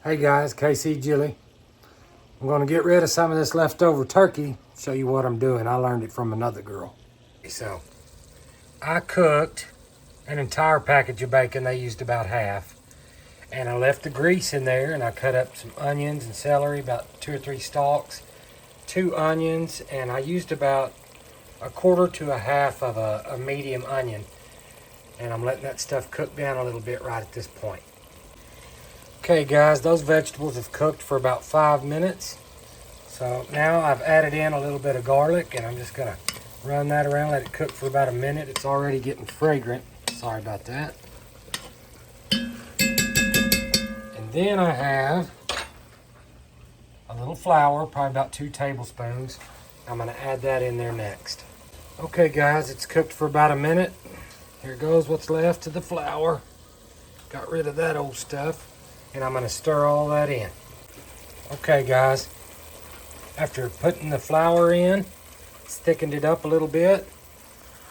Hey guys, KC Jilly. I'm going to get rid of some of this leftover turkey, show you what I'm doing. I learned it from another girl. So, I cooked an entire package of bacon. They used about half. And I left the grease in there, and I cut up some onions and celery, about 2 or 3 stalks, 2 onions, and I used about a quarter to a half of a medium onion. And I'm letting that stuff cook down a little bit right at this point. Okay guys, those vegetables have cooked for about 5 minutes. So now I've added in a little bit of garlic, and I'm just gonna run that around, let it cook for about a minute. It's already getting fragrant. Sorry about that. And then I have a little flour, probably about 2 tablespoons. I'm gonna add that in there next. Okay guys, it's cooked for about a minute. Here goes what's left of the flour. Got rid of that old stuff. And I'm going to stir all that in. Okay guys, after putting the flour in, thickened it up a little bit,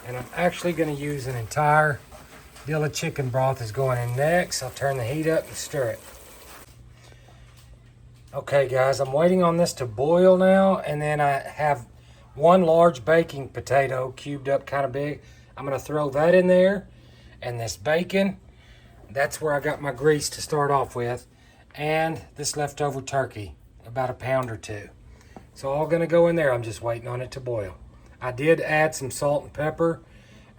and I'm actually going to use an entire dill of chicken broth is going in next. I'll turn the heat up and stir it. Okay guys, I'm waiting on this to boil now, and then I have 1 large baking potato cubed up kind of big. I'm going to throw that in there, and this bacon. That's where I got my grease to start off with, and this leftover turkey, about 1 pound or 2. So all gonna go in there. I'm just waiting on it to boil. I did add some salt and pepper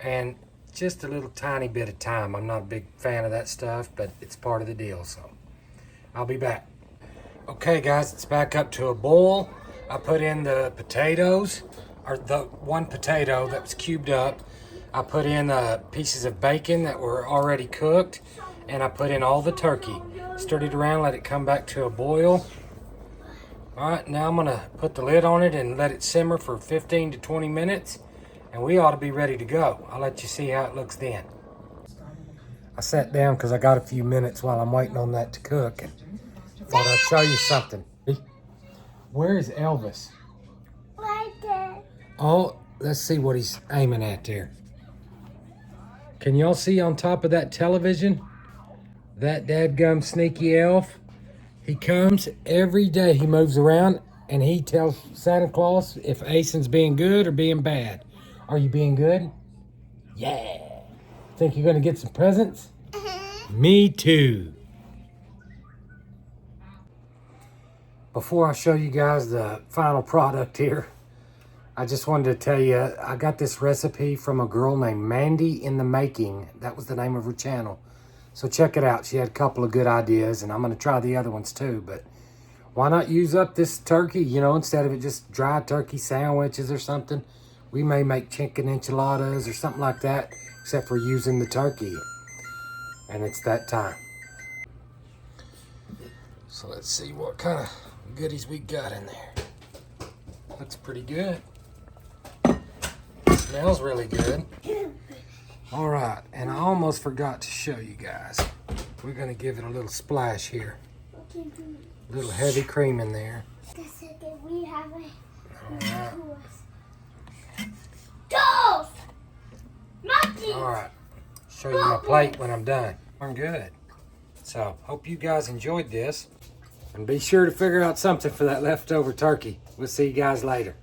and just a little tiny bit of thyme. I'm not a big fan of that stuff, but it's part of the deal, so I'll be back. Okay guys, it's back up to a boil. I put in the potatoes, or the 1 potato that was cubed up. I put in pieces of bacon that were already cooked, and I put in all the turkey. Stirred it around, let it come back to a boil. All right, now I'm gonna put the lid on it and let it simmer for 15 to 20 minutes, and we ought to be ready to go. I'll let you see how it looks then. I sat down because I got a few minutes while I'm waiting on that to cook, and thought I'd show you something. Where is Elvis? Right there. Oh, let's see what he's aiming at there. Can y'all see on top of that television? That dadgum sneaky elf. He comes every day. He moves around and he tells Santa Claus if Asen's being good or being bad. Are you being good? Yeah. Think you're gonna get some presents? Me too. Before I show you guys the final product here, I just wanted to tell you, I got this recipe from a girl named Mandy In The Making. That was the name of her channel. So check it out. She had a couple of good ideas, and I'm going to try the other ones too. But why not use up this turkey, you know, instead of it just dry turkey sandwiches or something? We may make chicken enchiladas or something like that, except for using the turkey. And it's that time. So let's see what kind of goodies we got in there. Looks pretty good. Smells really good. All right, and I almost forgot to show you guys. We're gonna give it a little splash here. A little heavy cream in there. We have All right. All right, show you my plate when I'm done. I'm good. So, hope you guys enjoyed this. And be sure to figure out something for that leftover turkey. We'll see you guys later.